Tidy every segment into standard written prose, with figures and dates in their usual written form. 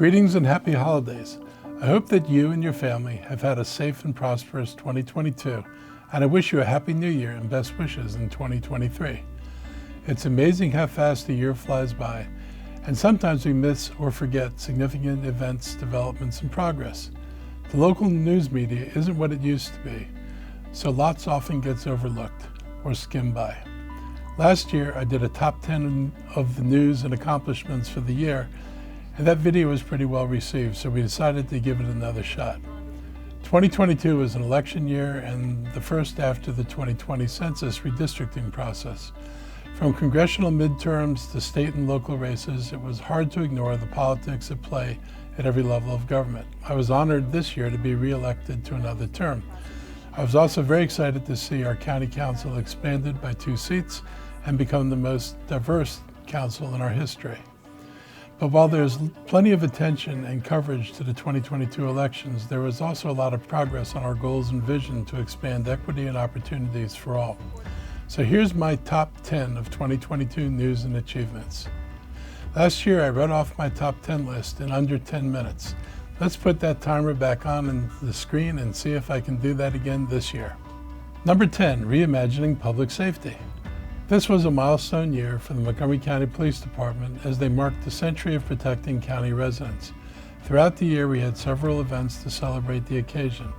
Greetings and happy holidays. I hope that you and your family have had a safe and prosperous 2022, and I wish you a happy new year and best wishes in 2023. It's amazing how fast the year flies by, and sometimes we miss or forget significant events, developments, and progress. The local news media isn't what it used to be, so lots often gets overlooked or skimmed by. Last year, I did a top 10 of the news and accomplishments for the year, and that video was pretty well received, so we decided to give it another shot. 2022 was an election year and the first after the 2020 census redistricting process. From congressional midterms to state and local races, it was hard to ignore the politics at play at every level of government. I was honored this year to be re-elected to another term. I was also very excited to see our county council expanded by 2 seats and become the most diverse council in our history. But while there's plenty of attention and coverage to the 2022 elections, there was also a lot of progress on our goals and vision to expand equity and opportunities for all. So here's my top 10 of 2022 news and achievements. Last year, I read off my top 10 list in under 10 minutes. Let's put that timer back on the screen and see if I can do that again this year. Number 10, reimagining public safety. This was a milestone year for the Montgomery County Police Department as they marked a century of protecting county residents. Throughout the year, we had several events to celebrate the occasion.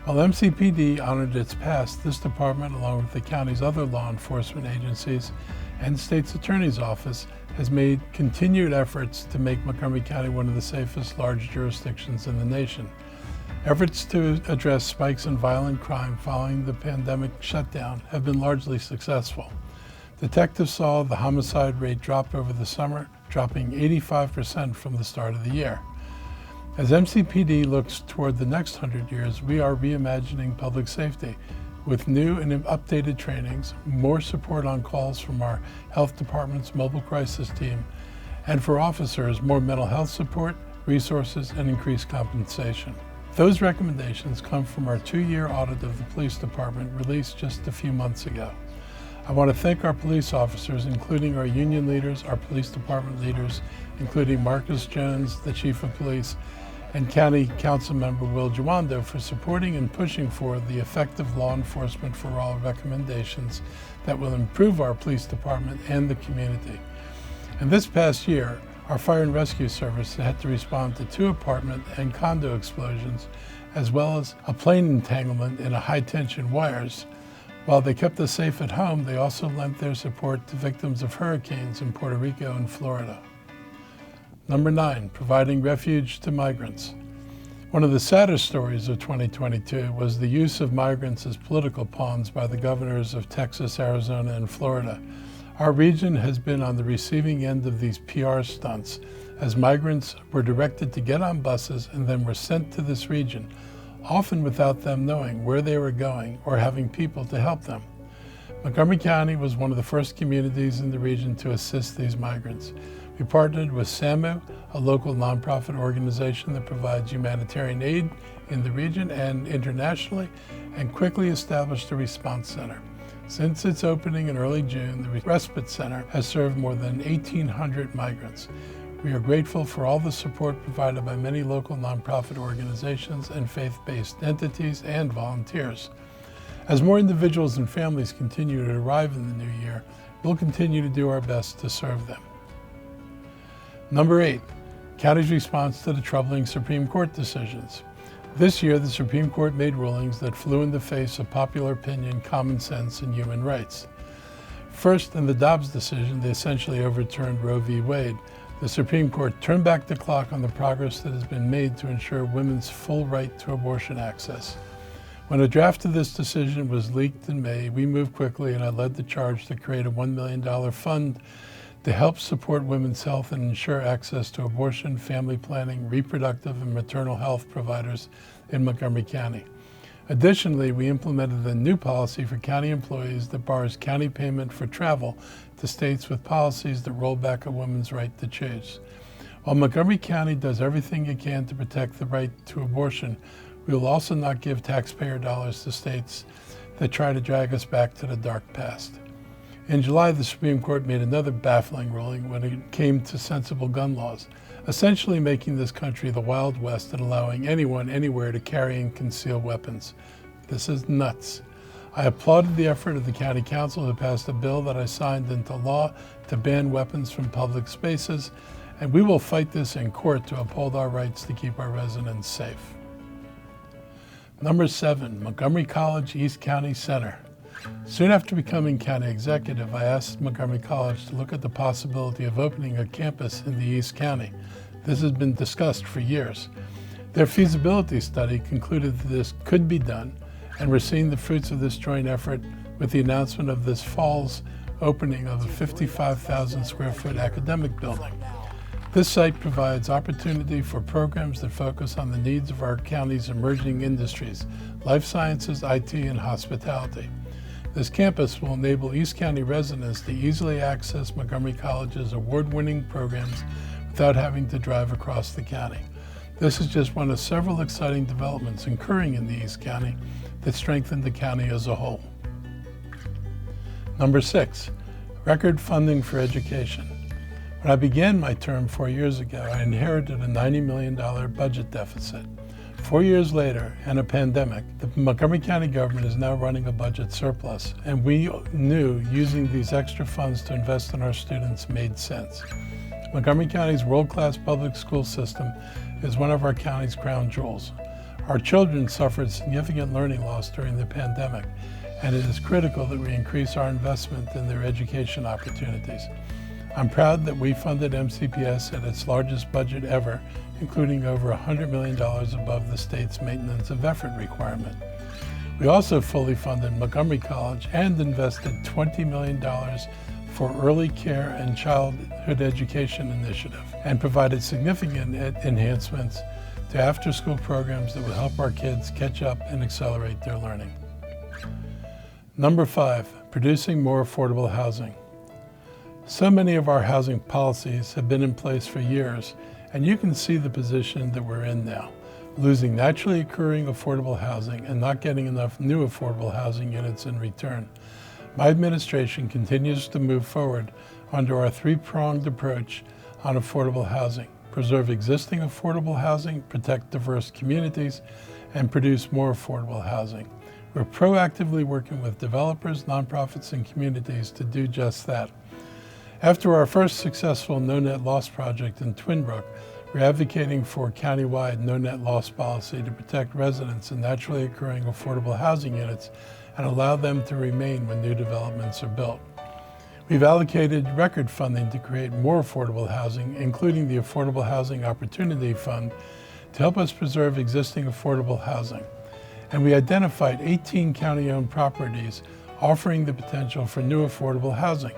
While MCPD honored its past, this department, along with the county's other law enforcement agencies and state's attorney's office, has made continued efforts to make Montgomery County one of the safest large jurisdictions in the nation. Efforts to address spikes in violent crime following the pandemic shutdown have been largely successful. Detectives saw the homicide rate drop over the summer, dropping 85% from the start of the year. As MCPD looks toward the next 100 years, we are reimagining public safety with new and updated trainings, more support on calls from our health department's mobile crisis team, and for officers, more mental health support, resources, and increased compensation. Those recommendations come from our 2-year audit of the police department released just a few months ago. I want to thank our police officers, including our union leaders, our police department leaders, including Marcus Jones, the chief of police, and County Council Member Will Jawando for supporting and pushing for the effective law enforcement for all recommendations that will improve our police department and the community. And this past year, our fire and rescue service had to respond to 2 apartment and condo explosions, as well as a plane entanglement in high-tension wires. While they kept us safe at home, they also lent their support to victims of hurricanes in Puerto Rico and Florida. Number 9, providing refuge to migrants. One of the saddest stories of 2022 was the use of migrants as political pawns by the governors of Texas, Arizona, and Florida. Our region has been on the receiving end of these PR stunts, as migrants were directed to get on buses and then were sent to this region, often without them knowing where they were going or having people to help them. Montgomery County was one of the first communities in the region to assist these migrants. We partnered with SAMU, a local nonprofit organization that provides humanitarian aid in the region and internationally, and quickly established a response center. Since its opening in early June, the Respite Center has served more than 1,800 migrants. We are grateful for all the support provided by many local nonprofit organizations and faith-based entities and volunteers. As more individuals and families continue to arrive in the new year, we'll continue to do our best to serve them. Number 8, county's response to the troubling Supreme Court decisions. This year, the Supreme Court made rulings that flew in the face of popular opinion, common sense, and human rights. First, in the Dobbs decision, they essentially overturned Roe v. Wade. The Supreme Court turned back the clock on the progress that has been made to ensure women's full right to abortion access. When a draft of this decision was leaked in May, we moved quickly and I led the charge to create a $1 million fund to help support women's health and ensure access to abortion, family planning, reproductive, and maternal health providers in Montgomery County. Additionally, we implemented a new policy for county employees that bars county payment for travel to states with policies that roll back a woman's right to choose. While Montgomery County does everything it can to protect the right to abortion, we will also not give taxpayer dollars to states that try to drag us back to the dark past. In July, the Supreme Court made another baffling ruling when it came to sensible gun laws, essentially making this country the Wild West and allowing anyone anywhere to carry and conceal weapons. This is nuts. I applauded the effort of the County Council who passed a bill that I signed into law to ban weapons from public spaces, and we will fight this in court to uphold our rights to keep our residents safe. Number 7, Montgomery College East County Center. Soon after becoming county executive, I asked Montgomery College to look at the possibility of opening a campus in the East County. This has been discussed for years. Their feasibility study concluded that this could be done, and we're seeing the fruits of this joint effort with the announcement of this fall's opening of a 55,000 square foot academic building. This site provides opportunity for programs that focus on the needs of our county's emerging industries, life sciences, IT, and hospitality. This campus will enable East County residents to easily access Montgomery College's award-winning programs without having to drive across the county. This is just one of several exciting developments occurring in the East County that strengthen the county as a whole. Number 6, record funding for education. When I began my term 4 years ago, I inherited a $90 million budget deficit. 4 years later, and a pandemic, the Montgomery County government is now running a budget surplus, and we knew using these extra funds to invest in our students made sense. Montgomery County's world-class public school system is one of our county's crown jewels. Our children suffered significant learning loss during the pandemic, and it is critical that we increase our investment in their education opportunities. I'm proud that we funded MCPS at its largest budget ever, including over $100 million above the state's maintenance of effort requirement. We also fully funded Montgomery College and invested $20 million for early care and childhood education initiative, and provided significant enhancements to after-school programs that will help our kids catch up and accelerate their learning. Number 5, producing more affordable housing. So many of our housing policies have been in place for years, and you can see the position that we're in now, losing naturally occurring affordable housing and not getting enough new affordable housing units in return. My administration continues to move forward under our three-pronged approach on affordable housing: preserve existing affordable housing, protect diverse communities, and produce more affordable housing. We're proactively working with developers, nonprofits, and communities to do just that. After our first successful no-net loss project in Twin Brook, we're advocating for a countywide no-net loss policy to protect residents in naturally occurring affordable housing units and allow them to remain when new developments are built. We've allocated record funding to create more affordable housing, including the Affordable Housing Opportunity Fund, to help us preserve existing affordable housing. And we identified 18 county-owned properties offering the potential for new affordable housing.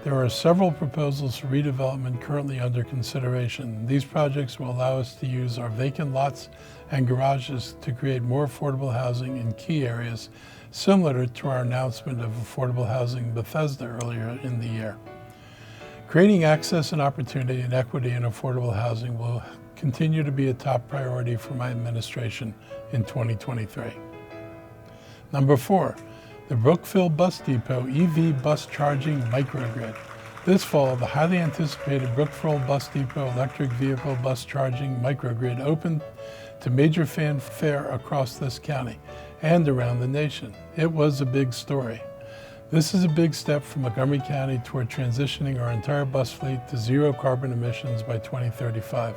There are several proposals for redevelopment currently under consideration. These projects will allow us to use our vacant lots and garages to create more affordable housing in key areas, similar to our announcement of affordable housing Bethesda earlier in the year. Creating access and opportunity and equity in affordable housing will continue to be a top priority for my administration in 2023. Number 4, the Brookville Bus Depot EV bus charging microgrid. This fall, the highly anticipated Brookville Bus Depot electric vehicle bus charging microgrid opened to major fanfare across this county and around the nation. It was a big story. This is a big step for Montgomery County toward transitioning our entire bus fleet to zero carbon emissions by 2035.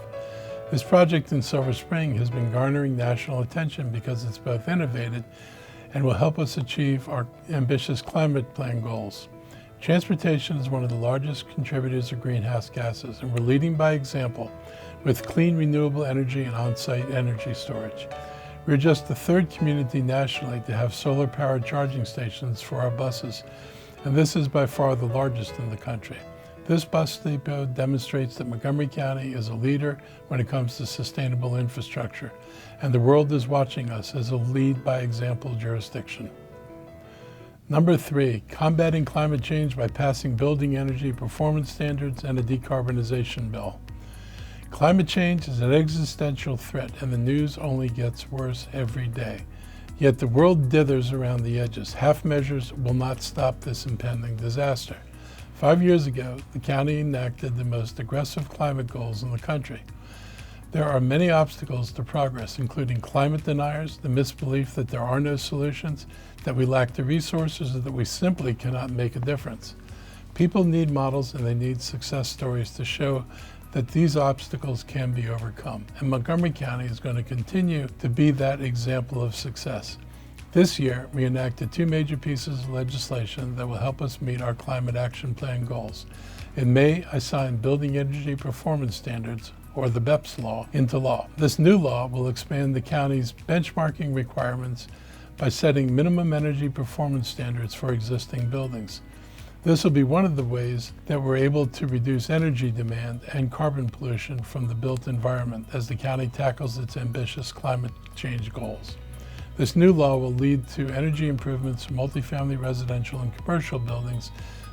This project in Silver Spring has been garnering national attention because it's both innovative and will help us achieve our ambitious climate plan goals. Transportation is one of the largest contributors of greenhouse gases, and we're leading by example with clean renewable energy and on-site energy storage. We're just the third community nationally to have solar-powered charging stations for our buses, and this is by far the largest in the country. This bus depot demonstrates that Montgomery County is a leader when it comes to sustainable infrastructure, and the world is watching us as a lead by example jurisdiction. Number 3, combating climate change by passing building energy performance standards and a decarbonization bill. Climate change is an existential threat, and the news only gets worse every day. Yet the world dithers around the edges. Half measures will not stop this impending disaster. 5 years ago, the county enacted the most aggressive climate goals in the country. There are many obstacles to progress, including climate deniers, the misbelief that there are no solutions, that we lack the resources, or that we simply cannot make a difference. People need models and they need success stories to show that these obstacles can be overcome. And Montgomery County is going to continue to be that example of success. This year, we enacted 2 major pieces of legislation that will help us meet our Climate Action Plan goals. In May, I signed Building Energy Performance Standards, or the BEPS law, into law. This new law will expand the county's benchmarking requirements by setting minimum energy performance standards for existing buildings. This will be one of the ways that we're able to reduce energy demand and carbon pollution from the built environment as the county tackles its ambitious climate change goals. This new law will lead to energy improvements for multifamily residential and commercial buildings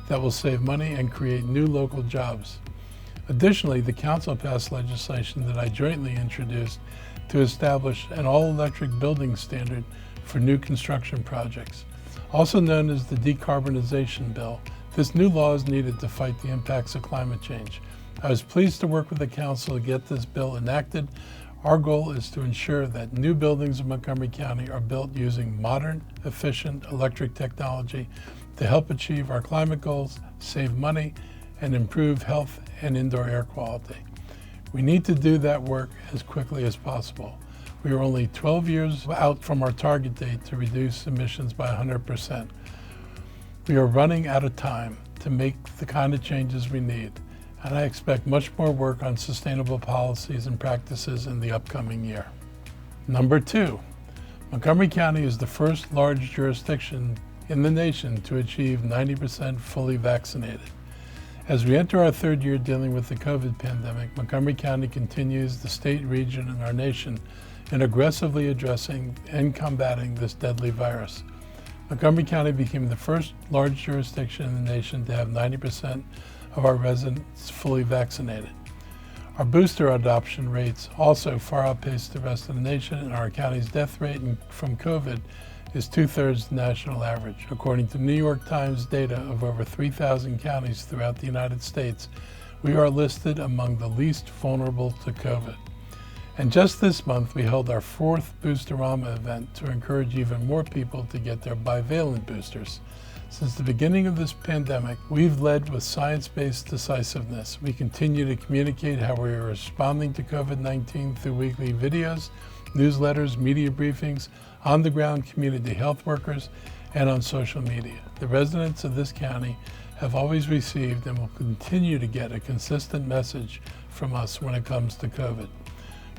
that will save money and create new local jobs. Additionally, the council passed legislation that I jointly introduced to establish an all-electric building standard for new construction projects. Also known as the Decarbonization Bill, this new law is needed to fight the impacts of climate change. I was pleased to work with the council to get this bill enacted. Our goal is to ensure that new buildings in Montgomery County are built using modern, efficient electric technology to help achieve our climate goals, save money, and improve health and indoor air quality. We need to do that work as quickly as possible. We are only 12 years out from our target date to reduce emissions by 100%. We are running out of time to make the kind of changes we need, and I expect much more work on sustainable policies and practices in the upcoming year. Number 2, Montgomery County is the first large jurisdiction in the nation to achieve 90% fully vaccinated. As we enter our 3rd year dealing with the COVID pandemic, Montgomery County continues the state, region, and our nation in aggressively addressing and combating this deadly virus. Montgomery County became the first large jurisdiction in the nation to have 90% of our residents fully vaccinated. Our booster adoption rates also far outpace the rest of the nation, and our county's death rate from COVID is 2/3 the national average. According to New York Times data of over 3,000 counties throughout the United States, we are listed among the least vulnerable to COVID. And just this month, we held our 4th Boosterama event to encourage even more people to get their bivalent boosters. Since the beginning of this pandemic, we've led with science-based decisiveness. We continue to communicate how we are responding to COVID-19 through weekly videos, newsletters, media briefings, on-the-ground community health workers, and on social media. The residents of this county have always received and will continue to get a consistent message from us when it comes to COVID.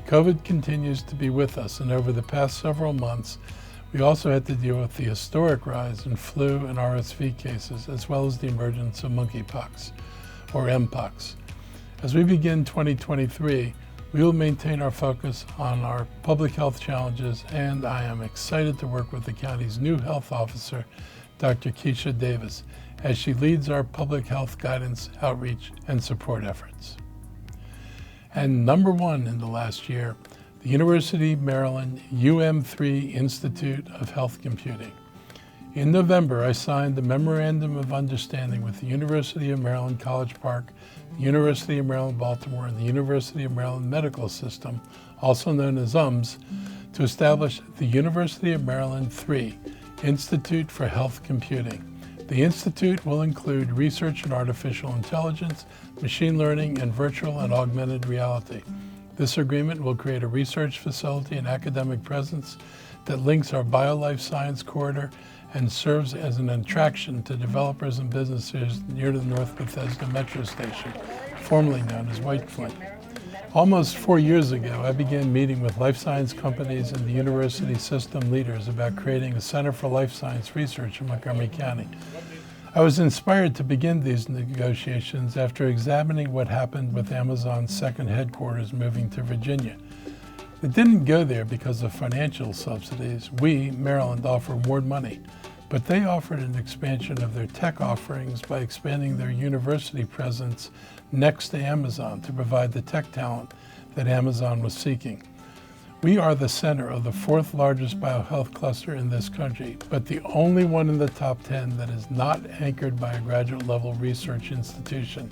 COVID continues to be with us, and over the past several months, we also had to deal with the historic rise in flu and RSV cases, as well as the emergence of monkeypox, or Mpox. As we begin 2023, we will maintain our focus on our public health challenges, and I am excited to work with the county's new health officer, Dr. Keisha Davis, as she leads our public health guidance, outreach, and support efforts. And number 1 in the last year, the University of Maryland UM3 Institute of Health Computing. In November, I signed a Memorandum of Understanding with the University of Maryland College Park, the University of Maryland Baltimore, and the University of Maryland Medical System, also known as UMS, to establish the University of Maryland 3 Institute for Health Computing. The institute will include research in artificial intelligence, machine learning, and virtual and augmented reality. This agreement will create a research facility and academic presence that links our bio-life science corridor and serves as an attraction to developers and businesses near the North Bethesda Metro Station, formerly known as White Flint. Almost 4 years ago, I began meeting with life science companies and the university system leaders about creating a Center for Life Science Research in Montgomery County. I was inspired to begin these negotiations after examining what happened with Amazon's second headquarters moving to Virginia. It didn't go there because of financial subsidies. We, Maryland, offered more money, but they offered an expansion of their tech offerings by expanding their university presence next to Amazon to provide the tech talent that Amazon was seeking. We are the center of the 4th largest biohealth cluster in this country, but the only one in the top 10 that is not anchored by a graduate level research institution.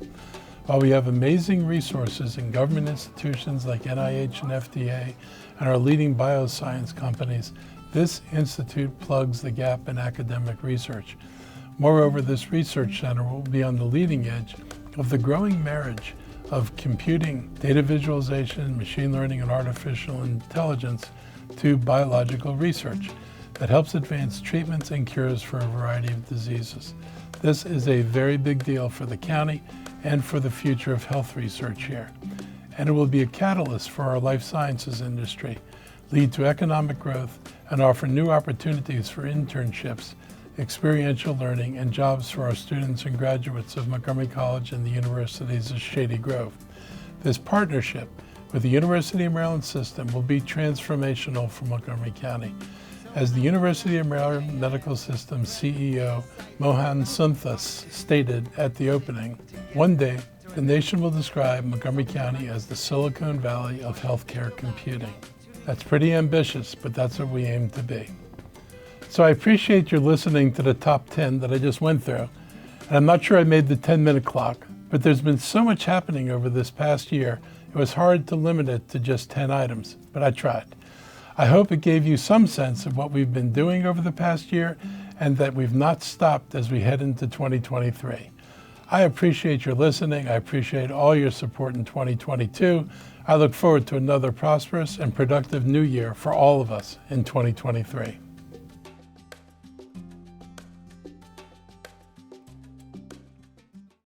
While we have amazing resources in government institutions like NIH and FDA and our leading bioscience companies, this institute plugs the gap in academic research. Moreover, this research center will be on the leading edge of the growing marriage of computing, data visualization, machine learning, and artificial intelligence to biological research that helps advance treatments and cures for a variety of diseases. This is a very big deal for the county and for the future of health research here. And it will be a catalyst for our life sciences industry, lead to economic growth, and offer new opportunities for internships, experiential learning, and jobs for our students and graduates of Montgomery College and the universities of Shady Grove. This partnership with the University of Maryland system will be transformational for Montgomery County. As the University of Maryland Medical System CEO Mohan Sunthas stated at the opening, one day the nation will describe Montgomery County as the Silicon Valley of healthcare computing. That's pretty ambitious, but that's what we aim to be. So I appreciate your listening to the top 10 that I just went through. And I'm not sure I made the 10-minute clock, but there's been so much happening over this past year, it was hard to limit it to just 10 items, but I tried. I hope it gave you some sense of what we've been doing over the past year and that we've not stopped as we head into 2023. I appreciate your listening. I appreciate all your support in 2022. I look forward to another prosperous and productive new year for all of us in 2023.